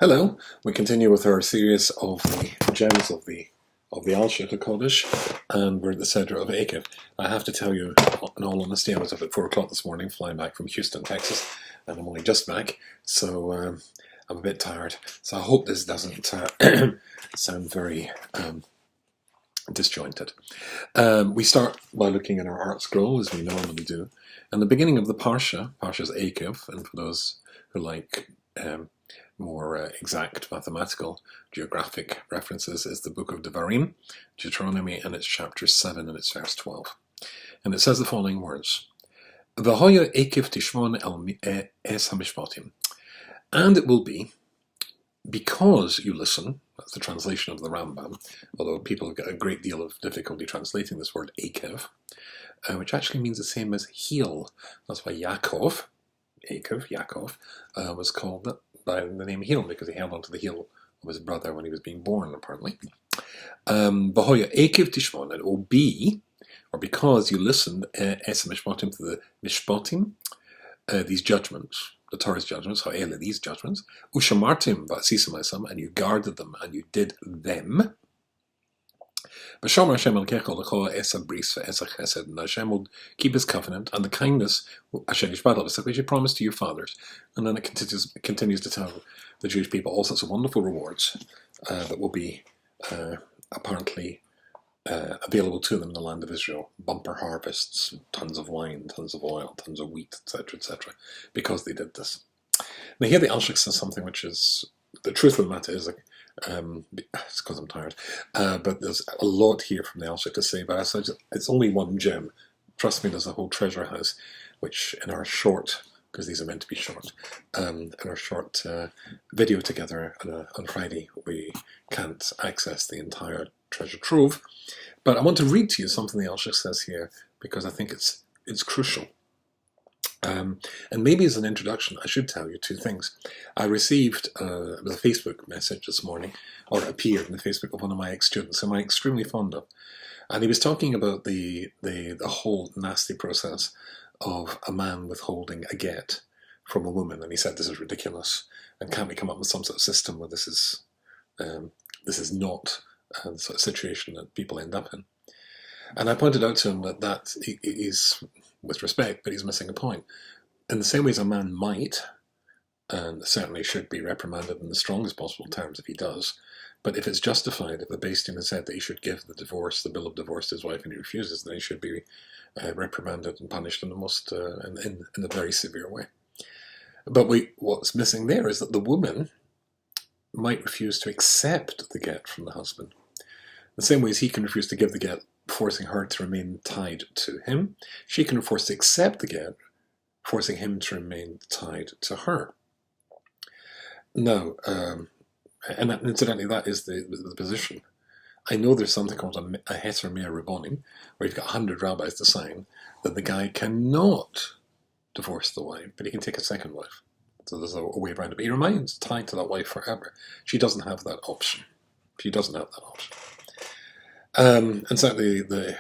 Hello. We continue with our series of the gems of the Alshich Kodesh, and we're at the center of Eikev. I have to tell you, in all honesty, I was up at 4 o'clock this morning, flying back from Houston, Texas, and I'm only just back, so I'm a bit tired. So I hope this doesn't sound very disjointed. We start by looking at our art scroll, as we normally do, and the beginning of the Parshas Eikev, and for those who like more exact mathematical geographic references, is the book of Devarim, Deuteronomy, and it's chapter 7 and it's verse 12. And it says the following words: V'hoya Eikev tishmon es hamishpatim. And it will be, because you listen, that's the translation of the Rambam, although people have got a great deal of difficulty translating this word Eikev, which actually means the same as heel. That's why Yaakov, was called that by the name heel, because he held onto the heel of his brother when he was being born, apparently. V'hoya Eikev tishmon, and it will be, or because you listened, es mishpatim, to the mishpatim, these judgments, the Torah's judgments, ha'ele, these judgments, ushamartim v'asisim, and you guarded them and you did them. V'shomer Hashem elkecha l'cha esa bris ve'esa chesed, and Hashem will keep His covenant and the kindness Hashem yishbadal v'sech, which He promised to your fathers. And then it continues to tell the Jewish people all sorts of wonderful rewards that will be apparently available to them in the land of Israel. Bumper harvests, tons of wine, tons of oil, tons of wheat, etc., because they did this. Now here the Alshich says something which is, the truth of the matter is, it's because I'm tired, but there's a lot here from the Alshich to say, but it's only one gem. Trust me, there's a whole treasure house, which in our short, because these are meant to be short, in our short video together on Friday, we can't access the entire treasure trove. But I want to read to you something the Alshich says here, because I think it's crucial. And maybe as an introduction, I should tell you two things. I received it was a Facebook message this morning, or it appeared in the Facebook of one of my ex-students, whom I'm extremely fond of. And he was talking about the whole nasty process of a man withholding a get from a woman. And he said, this is ridiculous. And can't we come up with some sort of system where this is not the sort of situation that people end up in? And I pointed out to him that he's, with respect, but he's missing a point. In the same way as a man might, and certainly should be reprimanded in the strongest possible terms if he does, but if it's justified, if the Beis Din has said that he should give the bill of divorce to his wife and he refuses, then he should be reprimanded and punished in the most, in a very severe way. But what's missing there is that the woman might refuse to accept the get from the husband. The same way as he can refuse to give the get, forcing her to remain tied to him, she can force to accept the get, forcing him to remain tied to her. Now, and incidentally, that is the position. I know there's something called a Heter Mea Rabbonim, where you've got 100 rabbis to sign that the guy cannot divorce the wife, but he can take a second wife. So there's a way around it. But he remains tied to that wife forever. She doesn't have that option. And certainly the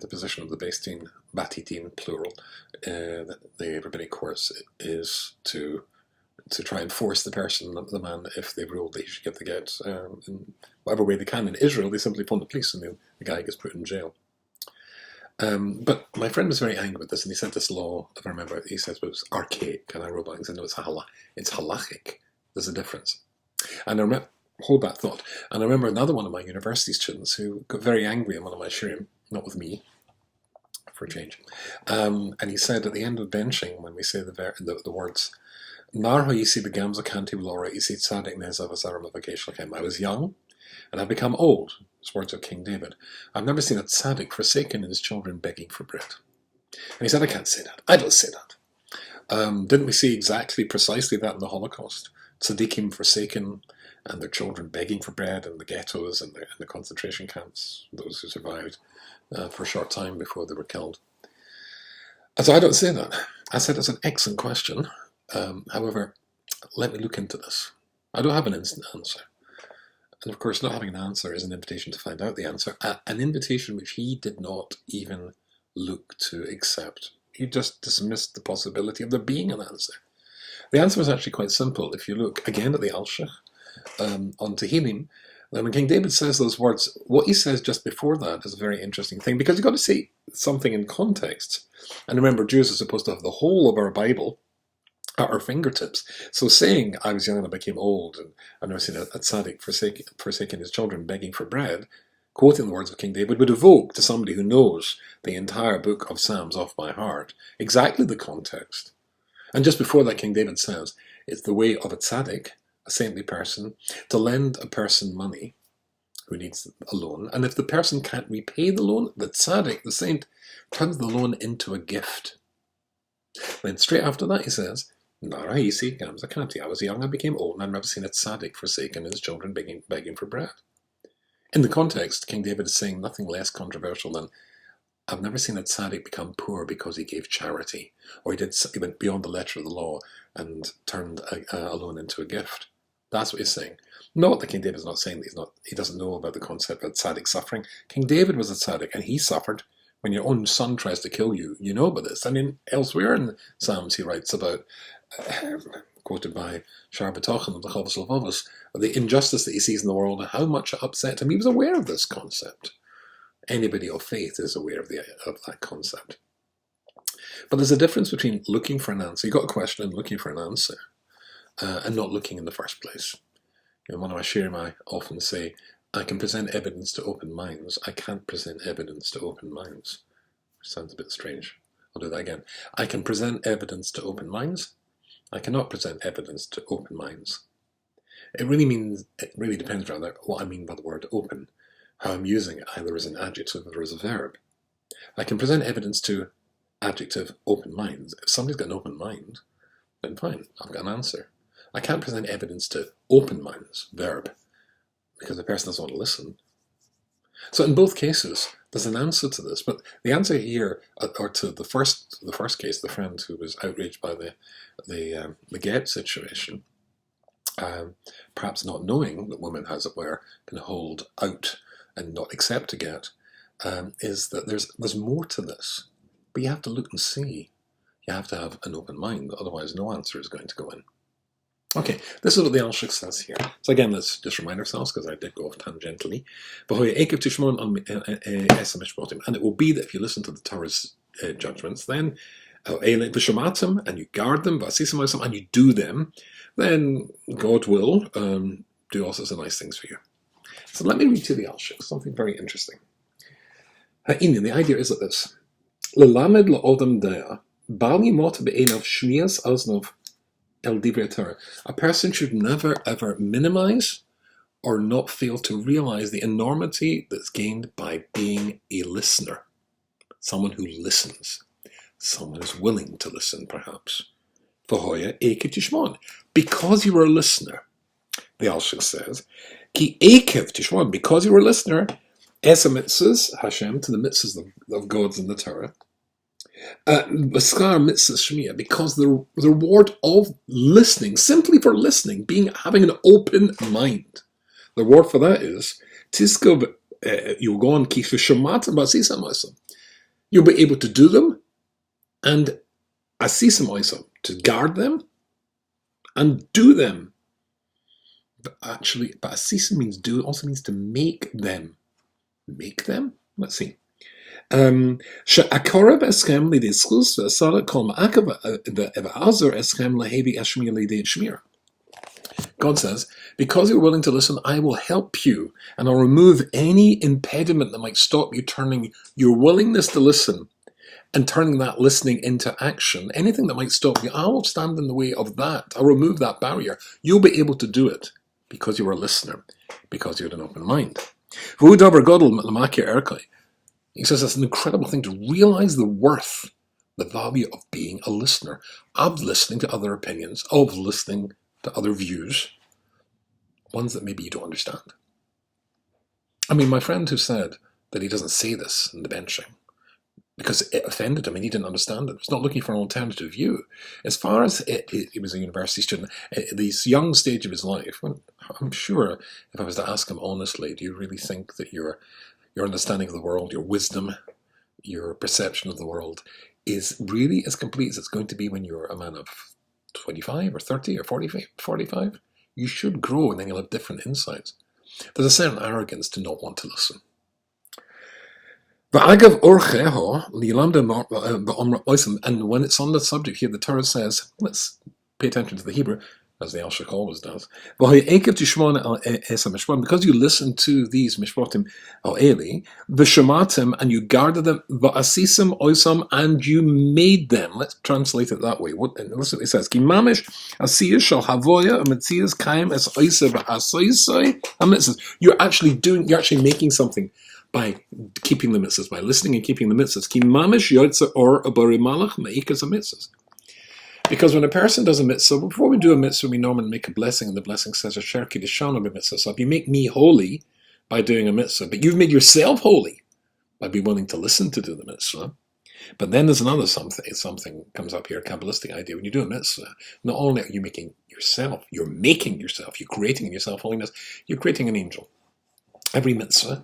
position of the Beis Din, Batitin plural, the rabbinic course, is to try and force the man, if they rule that he should get the get in whatever way they can. In Israel, they simply phone the police and the guy gets put in jail. But my friend was very angry with this, and he said this law, if I remember, he says it was archaic, and I wrote back and said, no, it's halachic. There's a difference. And I remember, hold that thought. And I remember another one of my university students who got very angry in one of my shiurim, not with me, for a change. And he said at the end of benching, when we say the words, Nar ha'yisi begamza kanti v'lora isi tzadik nezav azaram avakesh lachem. I was young, and I've become old. It's words of King David. I've never seen a tzaddik forsaken and his children begging for bread. And he said, I can't say that. I don't say that. Didn't we see precisely that in the Holocaust? Tzaddikim forsaken and their children begging for bread in the ghettos and the concentration camps, those who survived for a short time before they were killed. So I don't say that. I said it's an excellent question. However, let me look into this. I don't have an instant answer. And of course, not having an answer is an invitation to find out the answer, an invitation which he did not even look to accept. He just dismissed the possibility of there being an answer. The answer is actually quite simple. If you look again at the Alshich on Tehillim, then when King David says those words, what he says just before that is a very interesting thing, because you've got to see something in context. And remember, Jews are supposed to have the whole of our Bible at our fingertips. So saying, I was young and I became old, and I've never seen a tzaddik forsaking his children begging for bread, quoting the words of King David, would evoke to somebody who knows the entire book of Psalms off by heart exactly the context. And just before that, King David says, it's the way of a tzaddik, a saintly person, to lend a person money who needs a loan, and if the person can't repay the loan, the tzaddik, the saint, turns the loan into a gift. Then straight after that he says, Nara Isi Gamzakati, I was young, I became old, and I've never seen a tzaddik forsaken his children begging for bread. In the context, King David is saying nothing less controversial than, I've never seen a tzaddik become poor because he gave charity, or he went beyond the letter of the law and turned a loan into a gift. That's what he's saying. Not that King David is not saying that he doesn't know about the concept of tzaddik suffering. King David was a tzaddik, and he suffered. When your own son tries to kill you, you know about this. I mean, elsewhere in the Psalms he writes about, quoted by Shar B'tochen of the Chavos Levavos, the injustice that he sees in the world and how much it upset him. He was aware of this concept. Anybody of faith is aware of that concept. But there's a difference between looking for an answer. You've got a question and looking for an answer, and not looking in the first place. In one of my shiurim, I often say, I can present evidence to open minds. I can't present evidence to open minds. Which sounds a bit strange. I'll do that again. I can present evidence to open minds. I cannot present evidence to open minds. It really depends rather what I mean by the word open, how I'm using it, either as an adjective or as a verb. I can present evidence to adjective open minds. If somebody's got an open mind, then fine, I've got an answer. I can't present evidence to open minds, verb, because the person doesn't want to listen. So in both cases, there's an answer to this, but the answer here, or to the first case, the friend who was outraged by the get situation, perhaps not knowing that women, as it were, can hold out and not accept a get, is that there's more to this. But you have to look and see. You have to have an open mind, otherwise no answer is going to go in. Okay, this is what the Alshich says here. So again, let's just remind ourselves, because I did go off tangentially. Eikev tishmon and it will be that if you listen to the Torah's judgments, then and you guard them, and you do them, then God will do all sorts of nice things for you. So let me read you the Alshich, something very interesting. The idea is like this. L'lamed la'odam dea, bal yimot be'enav shmias oznov el divrei Torah. A person should never ever minimize or not fail to realize the enormity that's gained by being a listener. Someone who listens. Someone who's willing to listen, perhaps. V'hoya Eikev tishmon. Because you are a listener, the Alshich says, Ki Eikev tishmon, because you are a listener, es mitzvahs Hashem, to the mitzvahs of God's in the Torah, Baskar mitzvahs shmiya, because the reward of listening, simply for listening, having an open mind, the reward for that is tiskov. You'll go on kifu shamat and basisam oisam. You'll be able to do them, and asisam oisam, to guard them and do them. But asisam means do. It also means to make them. Make them? Let's see. She'akorab eschem lidei schus ve'asara kol ma'akav ve'azor eschem lahevi eshmir lidei shmir. God says, because you're willing to listen, I will help you, and I'll remove any impediment that might stop you turning your willingness to listen and turning that listening into action. Anything that might stop you, I will stand in the way of that. I'll remove that barrier. You'll be able to do it because you're a listener, because you had an open mind. He says it's an incredible thing to realize the worth, the value of being a listener, of listening to other opinions, of listening to other views, ones that maybe you don't understand. I mean, my friend who said that he doesn't say this in the benching because it offended him and he didn't understand it. He's not looking for an alternative view. As far as he was a university student, at this young stage of his life, well, I'm sure if I was to ask him honestly, do you really think that your understanding of the world, your wisdom, your perception of the world is really as complete as it's going to be when you're a man of 25 or 30 or 45, you should grow, and then you'll have different insights. There's a certain arrogance to not want to listen. And when it's on the subject here, the Torah says, let's pay attention to the Hebrew, as the Alshich always does. Because you listen to these mishpatim ha'eli, v'shematim, and you guarded them, v'asisim oisam, and you made them. Let's translate it that way. Listen what it says. Ki mamish asiyah shal havoya ametzias kaim es oisa b'asoisai. And it says, you're actually making something by keeping the mitzvahs, by listening and keeping the mitzvahs. Ki mamish yotza or abori malach meikas mitzvahs. Because when a person does a mitzvah, before we do a mitzvah, we normally make a blessing, and the blessing says, Asher kiddishanu b'mitzvah. So if you make me holy by doing a mitzvah, but you've made yourself holy by being willing to listen to do the mitzvah. But then there's another something comes up here, a Kabbalistic idea. When you do a mitzvah, not only are you making yourself, you're creating in yourself holiness, you're creating an angel. Every mitzvah,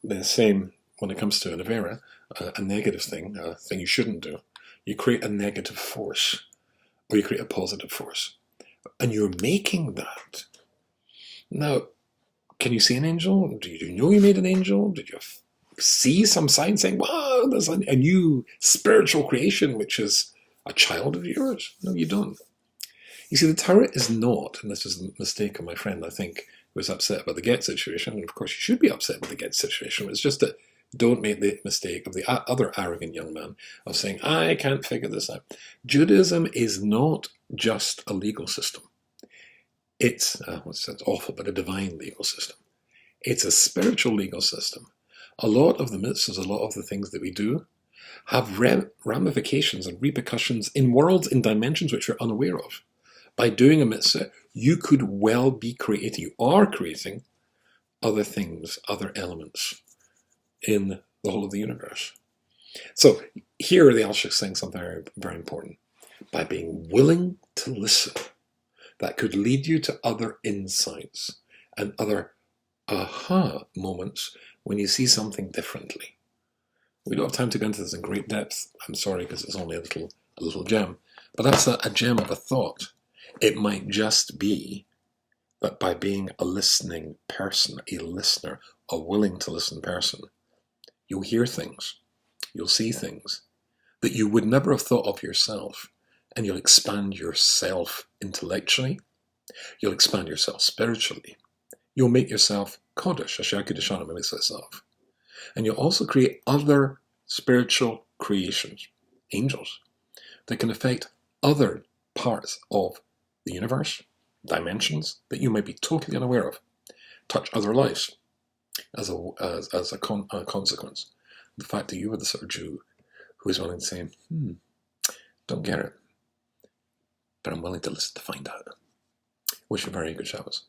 the same when it comes to an avera, a negative thing, a thing you shouldn't do. You create a negative force, or you create a positive force. And you're making that. Now, can you see an angel? Do you know you made an angel? Did you see some sign saying, wow, there's a new spiritual creation, which is a child of yours? No, you don't. You see, the Torah is not, and this is a mistake of my friend, I think, who was upset about the get situation, and of course you should be upset with the get situation. It's just that don't make the mistake of the other arrogant young man of saying, I can't figure this out. Judaism is not just a legal system. It's, it's awful, but a divine legal system. It's a spiritual legal system. A lot of the mitzvahs, a lot of the things that we do, have ramifications and repercussions in worlds, in dimensions which we're unaware of. By doing a mitzvah, you could well be creating, you are creating other things, other elements in the whole of the universe. So here the Alshich is saying something very, very important. By being willing to listen, that could lead you to other insights and other aha moments when you see something differently. We don't have time to go into this in great depth. I'm sorry, because it's only a little gem. But that's a gem of a thought. It might just be that by being a listening person, a listener, a willing to listen person, you'll hear things, you'll see things that you would never have thought of yourself, and you'll expand yourself intellectually, you'll expand yourself spiritually, you'll make yourself kodesh, asher kiddishanu b'mitzvah, and you'll also create other spiritual creations, angels, that can affect other parts of the universe, dimensions that you might be totally unaware of, touch other lives. As a consequence, the fact that you are the sort of Jew who is willing to say, don't get it, but I'm willing to listen to find out. Wish you a very good Shabbos.